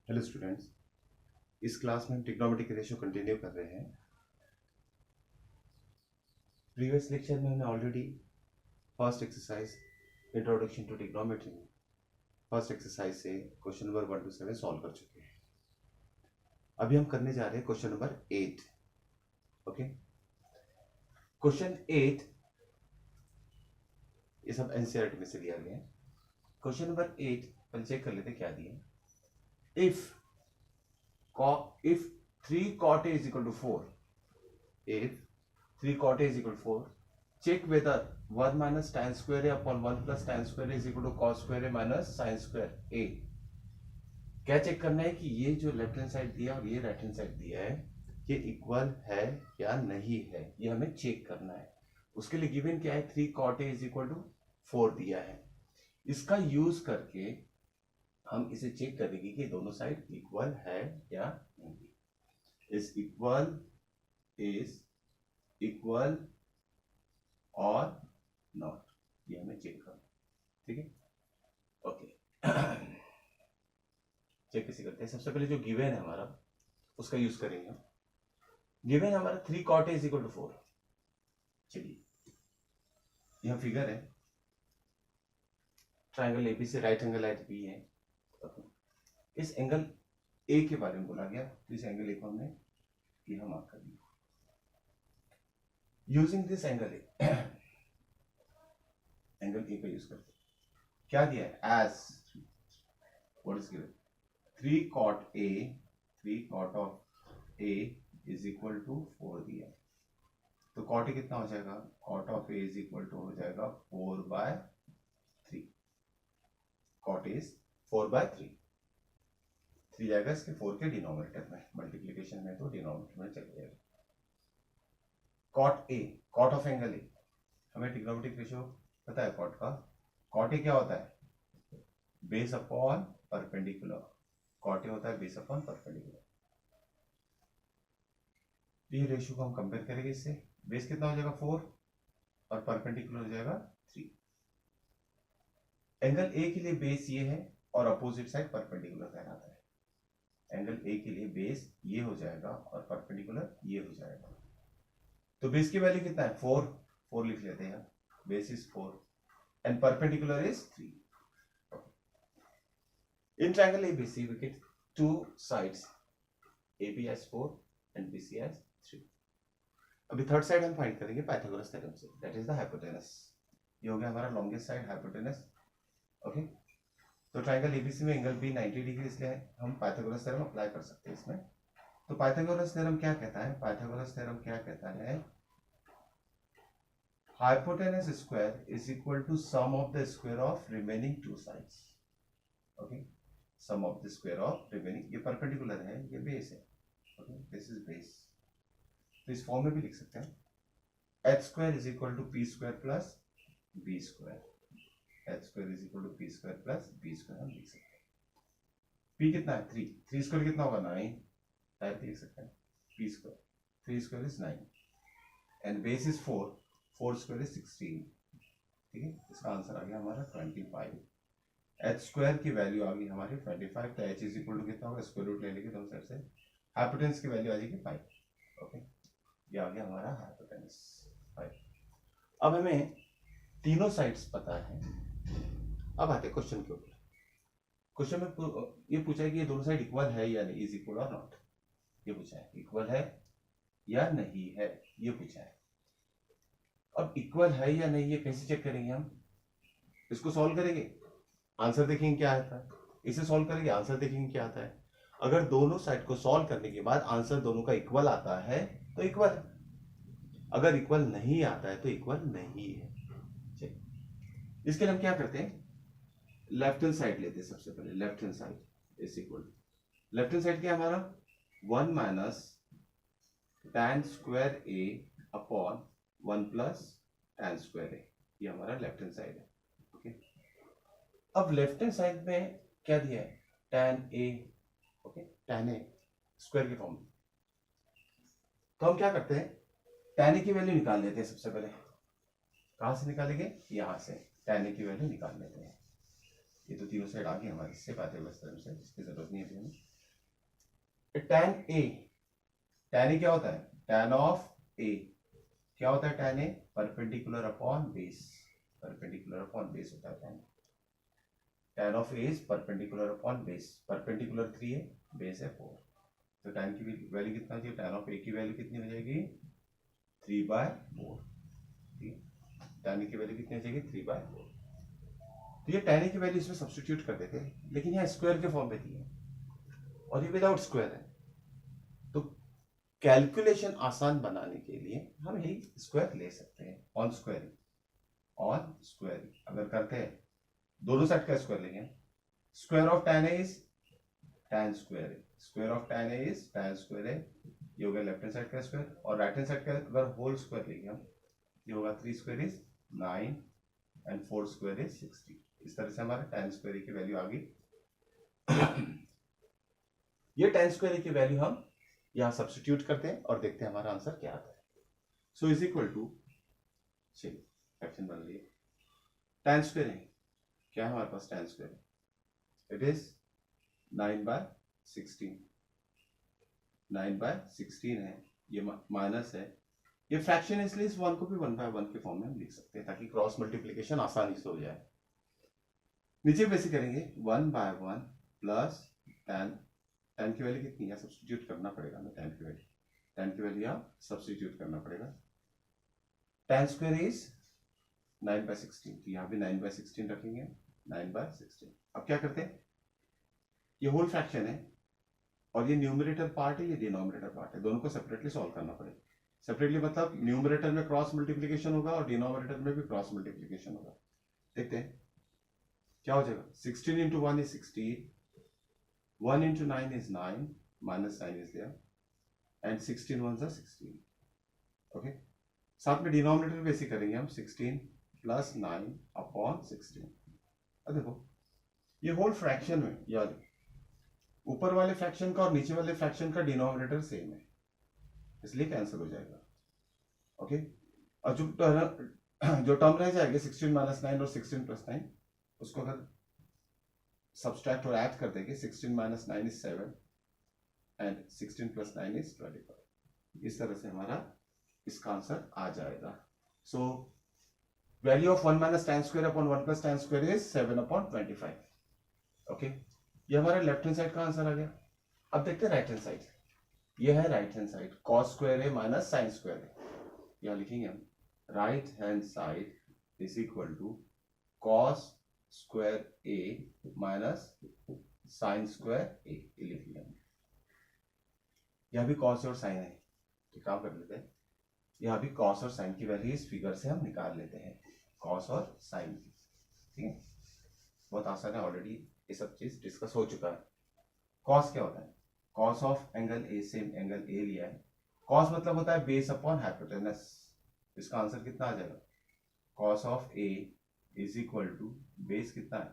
Hello students, इस class में हम ट्रिग्नोमेट्रिक रेशियो कंटिन्यू कर रहे हैं। प्रीवियस लेक्चर में हमने already first exercise introduction to trigonometry में फर्स्ट एक्सरसाइज से क्वेश्चन नंबर 1 to 7 सॉल्व कर चुके हैं। अभी हम करने जा रहे हैं क्वेश्चन नंबर 8। ओके, क्वेश्चन 8 ये सब एनसीईआरटी में से लिया गया है। क्वेश्चन नंबर 8 पहले चेक कर लेते क्या दिए। if 3 cot A is equal to 4, if 3 cot A is equal to 4, check whether 1 minus tan square A upon 1 plus tan square A is equal to cos square A minus sin square A। क्या check करना है कि ये जो left hand side दिया और ये right hand side दिया है ये इक्वल है या नहीं है, ये हमें चेक करना है। उसके लिए गिवन क्या है, 3 cot A is equal to 4 दिया है। इसका यूज करके हम इसे चेक करेंगे कि दोनों साइड इक्वल है या नहीं। इज इक्वल और नॉट, ये हमें चेक करना। ठीक है, ओके। चेक कैसे करते हैं, सबसे पहले जो गिवन है हमारा उसका यूज करेंगे हम। गिवन है हमारा 3 cot A is equal to 4। चलिए, यह फिगर है, ट्राइंगल एबी से राइट एंगल लाइन बी है। इस एंगल ए के बारे में बोला गया, तो इस एंगल ए को हमने यहां मार्क कर दिया। Using this angle A, angle A का यूज करते क्या दिया है, as what is given 3 cot of A is equal to 4 दिया। तो cot ए कितना हो जाएगा, cot of A is equal to हो जाएगा 4/3। cot ए इज 4/3, 3 जाएगा इसके 4 के डिनोमिनेटर में, मल्टीप्लीकेशन में तो डिनोमिनेटर में चल जाएगा। cot A, cot of angle A, हमें ट्रिग्नोमेट्रिक रेशियो पता है cot का। cot A क्या होता है, base upon perpendicular. cot A होता है बेस अपॉन परपेंडिकुलर। ये रेशियो को हम कंपेयर करेंगे इससे। बेस कितना हो जाएगा 4 और परपेंडिकुलर हो जाएगा 3। एंगल ए के लिए बेस ये है और अपोजिट साइड परपेंडिकुलर कहलाता है। एंगल ए के लिए बेस ये हो जाएगा और परपेंडिकुलर ये हो जाएगा। तो बेस की वैल्यू कितना है, 4 लिख लेते हैं। Base is 4 and perpendicular is 3। In triangle ABC we get two sides, AB as 4 and BC as 3। अभी थर्ड साइड हम फाइंड करेंगे पाइथागोरस थ्योरम से, दैट इज द हाइपोटेनस। ये हो गया हमारा लॉन्गेस्ट साइड हाइपोटेनस। ओके, तो ट्रायंगल एबीसी में एंगल बी 90 डिग्री, इसलिए हम पाइथागोरस थ्योरम अप्लाई कर सकते हैं इसमें। तो पाइथागोरस थ्योरम क्या कहता है, पाइथागोरस थ्योरम क्या कहता है, hypotenuse square is equal to sum of the square of remaining two sides. Okay, sum of the square of remaining, ये परपेंडिकुलर है, ये बेस है। Okay, this is base. तो इस फॉर्म में भी लिख सकते हैं, H square is equal to P square plus B square. H square is equal to P square plus B square हम लिख सकते हैं। पी कितना है 3, 3 स्क्वायर कितना होगा 9, टाइप लिख सकते हैं P square, 3 square is 9 and base is 4, 4 square is 16। ठीक है, इसका आंसर आ गया हमारा 25। एच स्क्वायर की वैल्यू आ गई हमारी 25, तो एच इज इक्वल टू कितना होगा, स्क्वायर रूट ले लेंगे दोनों साइड से, हाइपोटेनस की वैल्यू आ जाएगी 5। ओके, ये आ गया हमारा हाइपोटेनस 5। अब हमें तीनों साइड्स पता है। अब आते क्वेश्चन के ऊपर। क्वेश्चन में ये पूछा है कि ये दोनों साइड इक्वल है या नहीं, इज इक्वल और नॉट, ये पूछा है। इक्वल है या नहीं है, ये पूछा है। अब इक्वल है या नहीं ये कैसे चेक करेंगे हम, इसको सॉल्व करेंगे, आंसर देखेंगे क्या आता है, इसे सॉल्व करेंगे, आंसर देखेंगे क्या आता है। अगर दोनों साइड को सॉल्व करने के बाद आंसर दोनों का इक्वल आता है तो इक्वल है, अगर इक्वल नहीं आता है तो इक्वल नहीं है। चलिए, इसके लिए हम क्या करते हैं, लेफ्ट हैंड साइड लेते हैं। सबसे पहले left hand side is equal, left hand side क्या हमारा 1 माइनस tan स्क्वायर ए अपॉन 1 प्लस tan स्क्वायर ए, ये हमारा लेफ्ट हैंड साइड है। ओके, अब लेफ्ट हैंड साइड में क्या दिया है, tan a। Okay, tan a square के फॉर्म में, तो हम क्या करते हैं, tan a की वैल्यू निकाल लेते हैं। सबसे पहले कहां से निकालेंगे, यहां से tan a की वैल्यू निकाल लेते हैं। ये तो तीनों साइड आ गई हमारे, इससे पाइथागोरस थ्योरम से, इसकी जरूरत नहीं है हमें। tan ए क्या होता है, tan ऑफ ए क्या होता है, tan A perpendicular upon base, perpendicular upon base होता है tan of A is perpendicular upon base, perpendicular 3 है, बेस है 4, तो tan की वैल्यू कितना चाहिए, tan ऑफ ए की वैल्यू कितनी हो जाएगी 3/4, ठीक है, tan ए की वैल्यू कितनी हो जाएगी 3/4। तो ये tan ए की वैल्यू इसमें सब्स्टिट्यूट कर देते हैं, लेकिन यहाँ स्क्वायर के फॉर्म में दी है और ये विदाउट स्क्वायर है, तो कैलकुलेशन आसान बनाने के लिए हम यही स्क्वायर ले सकते हैं, ऑन स्क्वायरिंग, ऑन स्क्वायरिंग अगर करते हैं दोनों साइड का स्क्वायर लेंगे, square of tan A is tan square है, square of tan A is tan square है, ये होगा लेफ्ट हैंड साइड का स्क्वायर, और राइट हैंड साइड का अगर होल स्क्वायर लेंगे हम, ये होगा 3 square is 9 and 4 square is 60, इस तरह से हमारे tan स्क्वायर की वैल्यू आ गई। ये tan स्क्वायर की वैल्यू हम यहां सब्स्टिट्यूट करते हैं और देखते हैं हमारा आंसर क्या आता है। सो इज इक्वल टू, चलिए फ्रैक्शन बन लिए, tan स्क्वायर है क्या है हमारे पास, tan स्क्वायर इट इज 9/16, 9/16 है, ये माइनस है, ये फ्रैक्शन है इसलिए इस 1 को भी 1/1 के फॉर्म में हम लिख सकते हैं ताकि क्रॉस मल्टीप्लिकेशन आसानी से हो जाए। नीचे बेसिक करेंगे 1/1 प्लस tan की वैल्यू कितनी है, सब्स्टिट्यूट करना पड़ेगा हमें, tan की वैल्यू यहाँ सब्स्टिट्यूट करना पड़ेगा, tan स्क्वायर इज 9/16, यहाँ भी 9/16 रखेंगे, 9/16। अब क्या करते हैं, ये होल फ्रैक्शन है और ये न्यूमरेटर पार्ट है, ये डिनोमिनेटर पार्ट है, दोनों को सेपरेटली सॉल्व करना पड़ेगा। सेपरेटली मतलब न्यूमरेटर में क्रॉस मल्टीप्लिकेशन होगा और डिनोमिनेटर में भी क्रॉस मल्टीप्लिकेशन होगा। देखते हैं क्या हो जाएगा, 16 into 1 is 16, 1 into 9 is 9, minus 9 is there, and 16 ones are 16, okay, साथ में डिनोमिनेटर बेसिक करेंगे हम, 16 प्लस 9 अपॉन 16। अब देखो ये होल फ्रैक्शन में याद, ऊपर वाले फ्रैक्शन का और नीचे वाले फ्रैक्शन का डिनोमिनेटर सेम है, इसलिए कैंसिल हो जाएगा, ओके, और जो टर्म रह जाएगा 16 माइनस 9 और 16 प्लस 9, उसको अगर सब्सट्रैक्ट और ऐड कर देंगे, 16 minus 9 is 7 and 16 plus 9 is 25, इस तरह से हमारा इसका आंसर आ जाएगा। So value of 1 minus tan square upon 1 plus tan square is 7/25, okay, ये हमारा लेफ्ट हैंड साइड का आंसर आ गया। अब देखते हैं राइट हैंड साइड, ये है right hand side, cos square है माइनस sin स्क्वायर है, यहां लिखेंगे हम right hand side is equal to cos square a minus sin square a, ये लिख लिया, यहां भी cos और sin है, तो काम कर लेते हैं, यहां भी cos और sin की वैल्यू इस फिगर से हम निकाल लेते हैं, cos और sin की, ठीक है, बहुत आसान है, ऑलरेडी ये सब चीज डिस्कस हो चुका है। cos क्या होता है, cos ऑफ एंगल ए से एंगल ए लिया है, cos मतलब होता है बेस अपॉन हाइपोटेनस, इसका आंसर कितना आ जाएगा, cos of A is equal to base कितना है,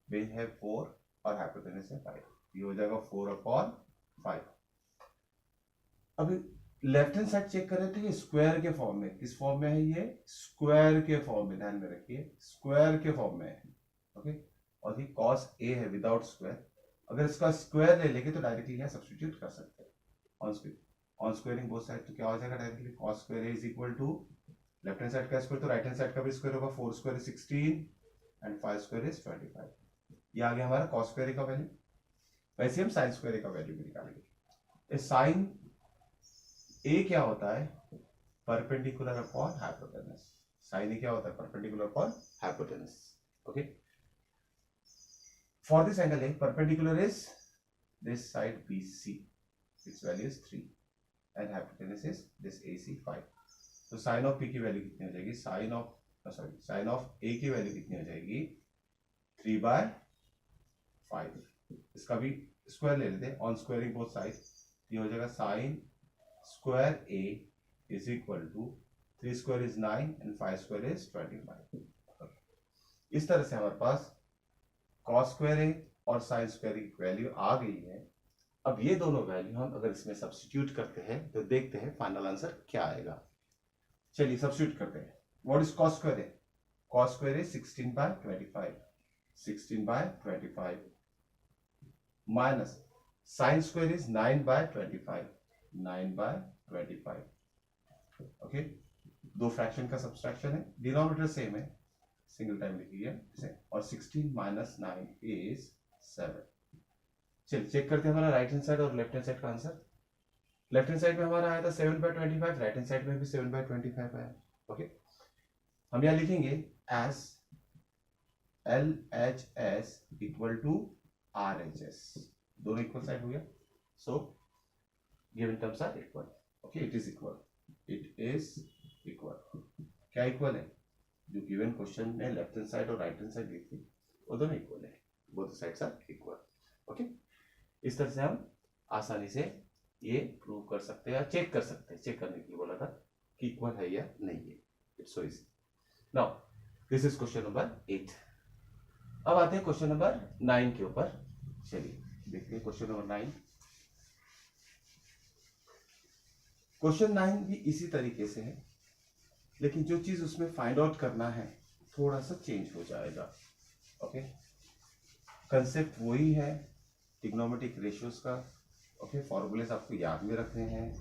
बेस है 4 और हाइपोटेनस है 5, ये हो जाएगा 4/5। अभी लेफ्ट हैंड साइड चेक करें तो ये स्क्वायर के फॉर्म में, किस फॉर्म में है, ये स्क्वायर के फॉर्म में, ध्यान में रखिए स्क्वायर के फॉर्म में है, ओके, और ये cos a है विदाउट स्क्वायर, अगर इसका स्क्वायर ले लेंगे तो डायरेक्टली यहाँ सब्स्टिट्यूट कर सकते हैं ऑन स्क्वायरिंग बोथ साइड, तो क्या हो जाएगा directly, cos square is equal to left hand side का स्क्वायर तो राइट हैंड साइड का भी स्क्वायर होगा, 4 square is 16 and 5 square is 25, ये आ गया हमारा cos स्क्वायर का वैल्यू। वैसे हम sin स्क्वायर का वैल्यू भी निकालेंगे, sin a क्या होता है, perpendicular upon hypotenuse, sin a क्या होता है, perpendicular upon hypotenuse, okay, for this angle A, perpendicular is this side BC, its value is 3 and hypotenuse is this AC 5, तो sin of P की value कितनी हो जाएगी, sin of A की value कितनी हो जाएगी 3/5, इसका भी स्क्वायर ले लेते हैं, ऑन स्क्वायरिंग बोथ साइड, ये हो जाएगा sin square A is equal to 3 square is 9 and 5 square is 25, इस तरह से हमारे पास cos स्क्वायर है और sin स्क्वायर की वैल्यू आ गई है। अब ये दोनों वैल्यू हम अगर इसमें सब्स्टिट्यूट करते हैं तो देखते हैं फाइनल आंसर क्या आएगा। चलिए सब्स्टिट्यूट करते हैं, व्हाट इज cos स्क्वायर है, cos square is 16/25 minus sine square is 9/25, 9/25। Okay, दो फ्रैक्शन का सब्सट्रैक्शन है, डिनोमिनेटर सेम है, सिंगल टाइम लिखिए इसे, और 16 - 9 इज 7। चलिए चेक करते हैं हमारा राइट हैंड साइड और लेफ्ट हैंड साइड का आंसर। लेफ्ट हैंड साइड में हमारा आया था 7/25, राइट हैंड साइड में भी 7/25 आया। ओके, हम यहाँ लिखेंगे as LHS equal to RHS, दोनों इक्वल साइड हो गया, so given terms are equal. Okay, it is equal, it is equal. क्या इक्वल है? जो गिवन क्वेश्चन में लेफ्ट हैंड साइड और राइट हैंड साइड लिखी वो दोनों इक्वल है, both sides are equal. Okay, इस तरह से हम आसानी से ये प्रूव कर सकते हैं या चेक कर सकते हैं, चेक करने के लिए बोला था कि इक्वल है या नहीं है। It's so easy. Now this is question number 8। अब आते हैं क्वेश्चन नंबर 9 के ऊपर। चलिए देखते हैं क्वेश्चन नंबर 9। क्वेश्चन 9 भी इसी तरीके से है, लेकिन जो चीज उसमें फाइंड आउट करना है थोड़ा सा चेंज हो जाएगा। ओके, कंसेप्ट वही है ट्रिग्नोमेट्रिक रेशियोज का। ओके, फॉर्मूलेस आपको याद में रखने हैं,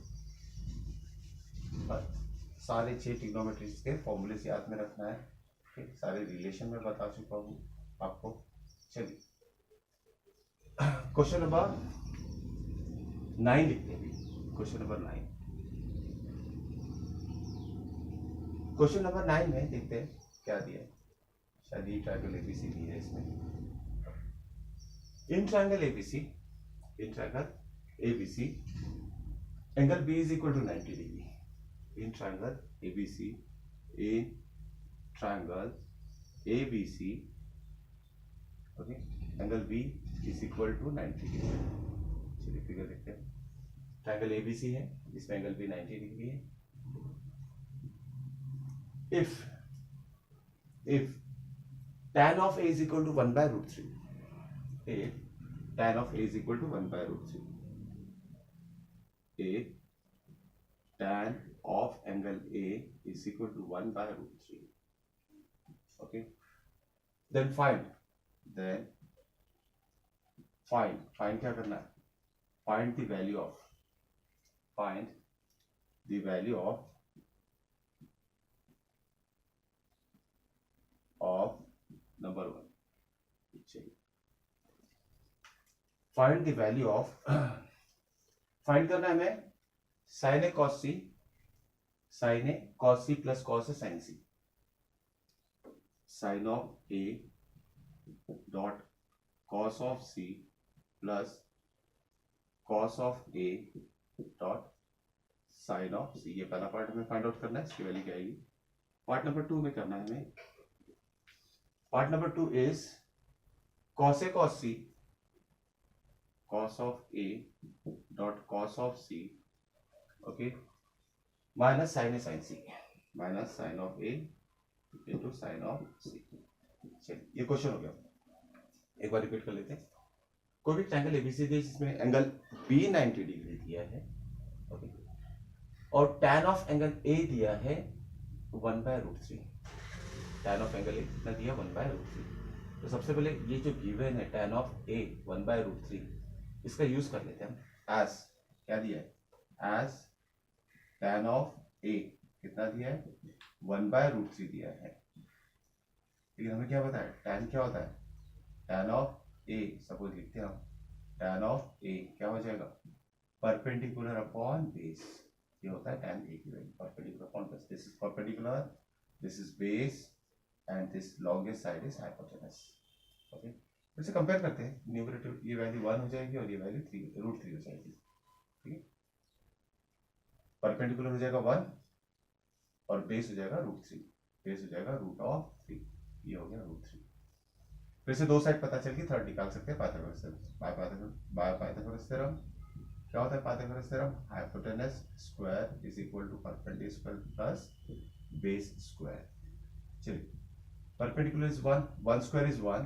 सारे 6 ट्रिग्नोमेट्रिक्स के फॉर्मूलेस याद में रखना है। ओके, सारे रिलेशन में बता चुका हूं आपको। चलिए क्वेश्चन नंबर 9 लिखते हैं। क्वेश्चन नंबर 9, क्वेश्चन नंबर 9 में देखते हैं क्या दिया है। शायद ये ट्रायंगल एबीसी दिया है इसमें। In triangle ABC, in triangle ABC angle B is equal to 90 degree. In triangle ABC, in triangle ABC, okay, angle B is equal to 90 degree. चलिए फिगर देखते हैं। ट्रायंगल एबीसी है, इसमें एंगल बी 90 डिग्री है। if tan of a is equal to 1/√3, if tan of a is equal to 1/√3, if tan of angle A is equal to 1/√3, okay, then find क्या करना है? Find the value of number 1. Find the value of, find करना है हमें sine A cos C, sine A cos C plus cos A sine C, sine of A dot cos of C plus cos of A dot sine of C. ये पहला part हमें find out करना है, इसकी value क्या आएगी। Part number 2 में करना है हमें। Part number 2 is cos a cos c, cos of a dot cos of c, okay, minus sin a sin c, minus sin of a into sin of c। चलिए ये question हो गया, एक बार repeat कर लेते हैं। कोई भी ट्रायंगल एबीसी दिया जिसमें एंगल बी 90 डिग्री दिया है, ओके, और tan ऑफ एंगल ए दिया है 1/√3। tan ऑफ एंगल ए कितना दिया? 1/√3। तो सबसे पहले ये जो गिवन है tan ऑफ ए 1/√3, इसका यूज कर लेते हैं हम। एज क्या दिया है? एज tan ऑफ ए कितना दिया है? 1/√3 दिया है। लेकिन हमें क्या बताया? tan क्या होता है? tan ऑफ ए, सपोज लिखते हैं हम, tan ऑफ ए क्या हो जाएगा? Perpendicular upon base. ये होता है tan ए की value, perpendicular upon base. This is perpendicular, this is base, and this longest side is hypotenuse। Okay, इसे कंपेयर करते हैं। न्यूमरेटर ये वैल्यू 1 हो जाएगी और ये वैल्यू √3 हो जाएगी। ठीक है, परपेंडिकुलर हो जाएगा 1 और बेस हो जाएगा √3, बेस हो जाएगा √3। ये हो गया √3। फिर से दो साइड पता चल गई, थर्ड निकाल सकते हैं Pythagoras theorem. By Pythagoras theorem क्या होता है? Pythagoras theorem, hypotenuse square is equal to perpendicular plus base square. चलिए, perpendicular is 1, 1 square is 1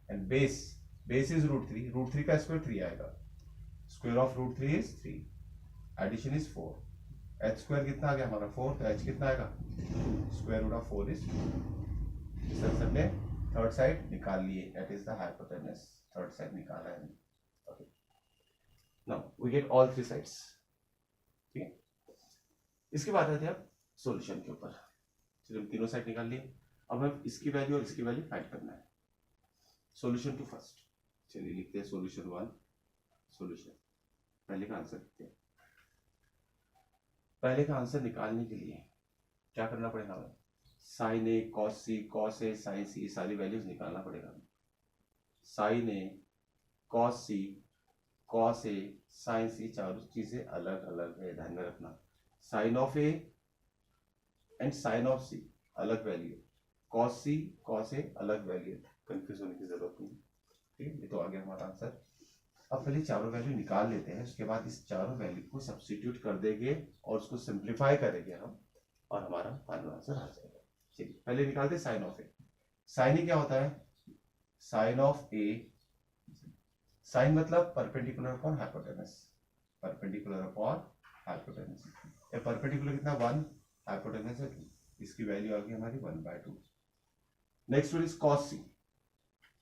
and base is √3, √3 का स्क्वायर 3 आएगा, square of √3 is 3, addition is 4, h square कितना आ गया हमारा? 4, तो h कितना आएगा? Square root of 4 is 2। इस तरह से हमने थर्ड साइड निकाल लिए, that is the hypotenuse. Third side निकाला है। Okay, now we get all three sides. ठीक है, इसके बाद आते हैं आप सॉल्यूशन के ऊपर। चलिए हम तीनों साइड निकाल लिए, अब हम इसकी वैल्यू और इसकी वैल्यू फाइंड करना है। सॉल्यूशन टू फर्स्ट, चलिए लिखते हैं सॉल्यूशन वन। सॉल्यूशन, पहले का आंसर लिखते हैं। पहले का आंसर निकालने के लिए क्या करना पड़ेगा हमें? Sine A cos C, cos A sine C, सारी वैल्यूज निकालना पड़ेगा हमें। Sine A cos C, cos A sine C, चारों चीजें अलग अलग है, ध्यान में रखना। Sine of A and sine of C अलग value, cos C cos A अलग वैल्यू, कंफ्यूज होने की जरूरत नहीं। ठीक है, ये तो आ गया हमारा आंसर। अब पहले चारों वैल्यू निकाल लेते हैं, उसके बाद इस चारों वैल्यू को सब्स्टिट्यूट कर देंगे और उसको सिंप्लीफाई करेंगे हम, और हमारा फाइनल आंसर आ जाएगा। चलिए पहले निकालते हैं साइन ऑफ ए। साइन ए क्या होता है? साइन ऑफ ए, साइन मतलब perpendicular upon hypotenuse, perpendicular upon hypotenuse. ये परपेंडिकुलर कितना 1, हाइपोटेनस है 2, इसकी वैल्यू आ गई हमारी 1/2। Next one is cos C,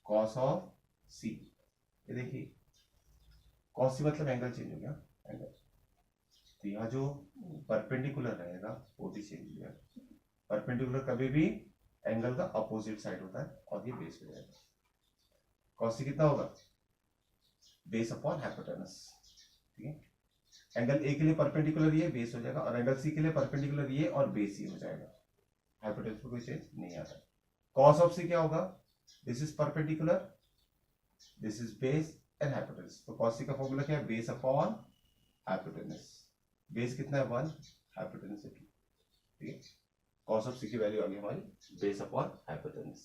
cos of C. ये देखिए कॉस सी मतलब एंगल चेंज हो गया, एंगल, तो यहाँ जो परपेंडिकुलर रहेगा वो भी चेंज हो जाएगा। परपेंडिकुलर कभी भी एंगल का अपोजिट साइड होता है, और ये बेस हो जाएगा। कॉस सी कितना होगा? Base upon hypotenuse. ठीक है, एंगल ए के लिए परपेंडिकुलर ये बेस हो जाएगा, और एंगल सी के लिए परपेंडिकुलर ये और बेस ही हो जाएगा। हाइपोटेनस में कोई चेंज नहीं आता। कॉस ऑफ सी क्या होगा? This is perpendicular, this is base and hypotenuse. तो कॉस सी का फॉर्मूला क्या है? Base upon hypotenuse. बेस कितना है 1, हाइपोटेनस है 2। ठीक है, कॉस ऑफ सी की वैल्यू आ गई हमारी base upon hypotenuse.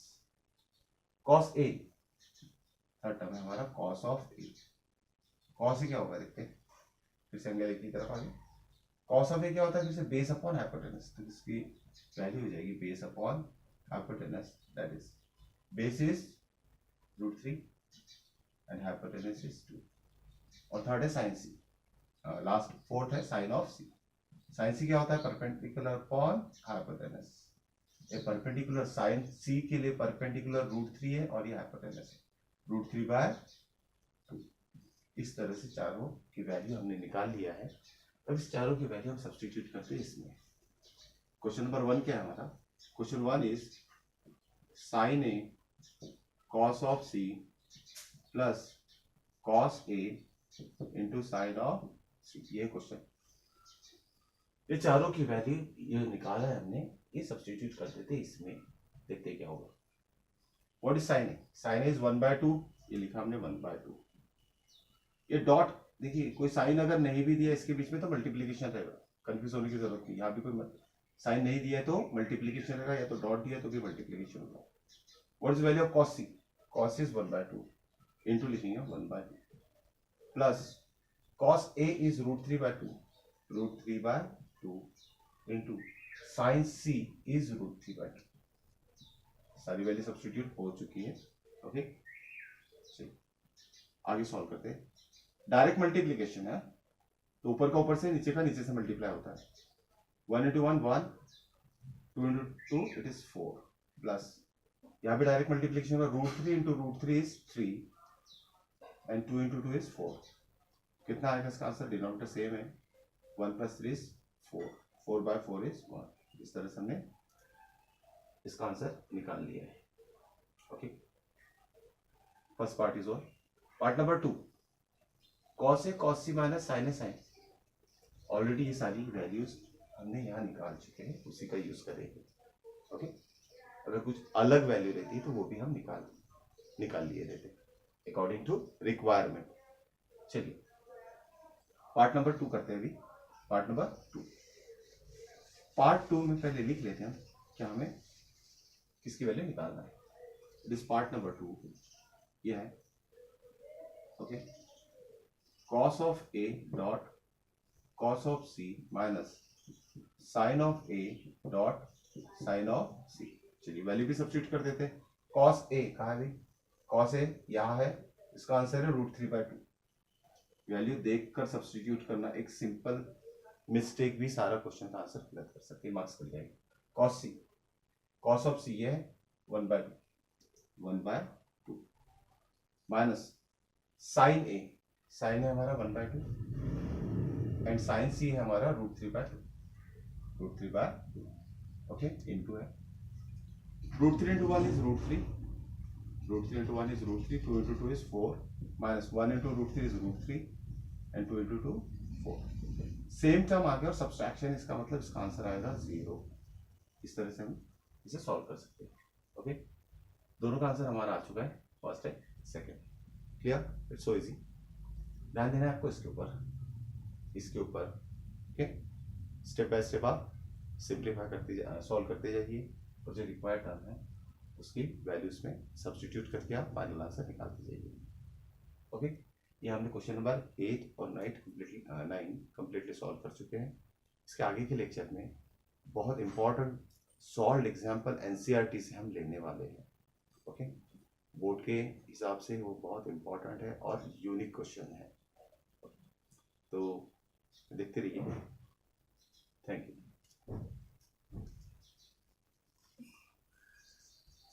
Cos A, third term है हमारा cos of A. Cos A क्या होगा देखते हैं, फिर से एंगल की तरफ आगे। कॉस ऑफ ए क्या होता है? फिर से बेस अपॉन हाइपोटेनस, तो इसकी वैल्यू हो जाएगी base upon hypotenuse, that is base is √3 and hypotenuse is 2। और थर्ड है साइन सी, लास्ट फोर्थ है साइन ऑफ सी। साइन सी क्या होता है? Perpendicular upon hypotenuse. ये परपेंडिकुलर साइन सी के लिए परपेंडिकुलर √3 है, और ये हाइपोटेनस है √3/2। इस तरह से चारों की वैल्यू हमने निकाल लिया है। अब इस चारों की वैल्यू हम सब्स्टिट्यूट करते हैं इसमें। क्वेश्चन नंबर 1 क्या है हमारा? Question 1 is sine A cos of C plus cos A into sine of C, ये क्वेश्चन। ये चारों की वैल्यू ये निकाला है हमने, ये सब्स्टिट्यूट कर देते इसमें, देखते क्या होगा। What is sine A? Sine A is 1/2, ये लिखा हमने 1/2। ये डॉट देखिए, कोई साइन अगर नहीं भी दिया इसके बीच में तो मल्टीप्लीकेशन रहेगा, कंफ्यूज होने की जरूरत नहीं। यहाँ भी कोई साइन नहीं दिया है तो मल्टीप्लीकेशन रहेगा, या तो डॉट दिया तो भी मल्टीप्लीकेशन होगा। What is value of cos C? Cos is 1/2 into लिखेंगे 1/2 plus cos A is √3/2, √3/2 into sine C is √3/2। सारी वैल्यू सब्स्टिट्यूट हो चुकी है। ओके, चलिए आगे सॉल्व करते हैं। डायरेक्ट मल्टीप्लीकेशन है, तो ऊपर का ऊपर से, नीचे का नीचे से मल्टीप्लाई होता है। 1 × 1 1, 2 × 2 इट इज 4, प्लस यहाँ पे डायरेक्ट मल्टीप्लीकेशन होगा, √3 × √3 इज 3 एंड 2 × 2 इज 4। कितना आएगा इसका आंसर? डिनोमिनेटर सेम है, 1 + 3 इज 4, 4/4 इज 1। इस तरह से हमने इसका आंसर निकाल लिया है। Okay, first part is over. Part number 2, cos A cos C minus sine A sine. Already ये सारी वैल्यूज हमने यहाँ निकाल चुके हैं, उसी का यूज करेंगे। ओके, अगर कुछ अलग वैल्यू रहती है तो वो भी हम निकाल लिए रहते अकॉर्डिंग टू रिक्वायरमेंट। चलिए पार्ट नंबर 2 करते हैं अभी। पार्ट नंबर 2, पार्ट 2 में पहले लिख लेते हैं क्या हमें किसकी वैल्यू निकालना है। दिस पार्ट नंबर 2 ये है। Okay, cos of A dot cos of C minus sine of A dot sine of C। चलिए वैल्यू भी सब्स्टिट्यूट कर देते हैं। cos A कहाँ है? cos A यहाँ है, इसका आंसर है √3/2। वैल्यू देखकर सब्स्टिट्यूट करना एक सिंपल मिस्टेक भी सारा क्वेश्चन का आंसर गलत कर सकती है, मार्क्स कट जाएगी। cos C, cos of C ये है 1/2 माइनस साइन A, साइन है हमारा 1/2 एंड साइन सी है हमारा √3/2 ओके इनटू है √3 into 1 is √3 √3 into 1 is √3 2 into 2 is 4 minus 1 into √3 is √3 and 2 into 2 4 same term आ गया और सब्सट्रैक्शन इसका मतलब इसका आंसर आएगा 0। इस तरह से हम इसे सॉल्व कर सकते हैं। ओके दोनों का आंसर हमारा आ चुका है, फर्स्ट है second. Clear, it's so easy. ध्यान देना है आपको इसके ऊपर ओके। स्टेप बाय स्टेप आप सिंप्लीफाई करते सॉल्व करते जाइए और जो रिक्वायर्ड टर्म है उसकी वैल्यूज में सब्स्टिट्यूट करके आप फाइनल आंसर निकालते जाइए। ओके ये हमने क्वेश्चन नंबर 8 और 9 कंप्लीटली सॉल्व कर चुके हैं। इसके आगे के लेक्चर में बहुत इंपॉर्टेंट सॉल्व एग्जाम्पल एनसीईआरटी से हम लेने वाले हैं। ओके बोर्ड के हिसाब से वो बहुत इंपॉर्टेंट है और यूनिक क्वेश्चन है, तो देखते रहिए। Thank you.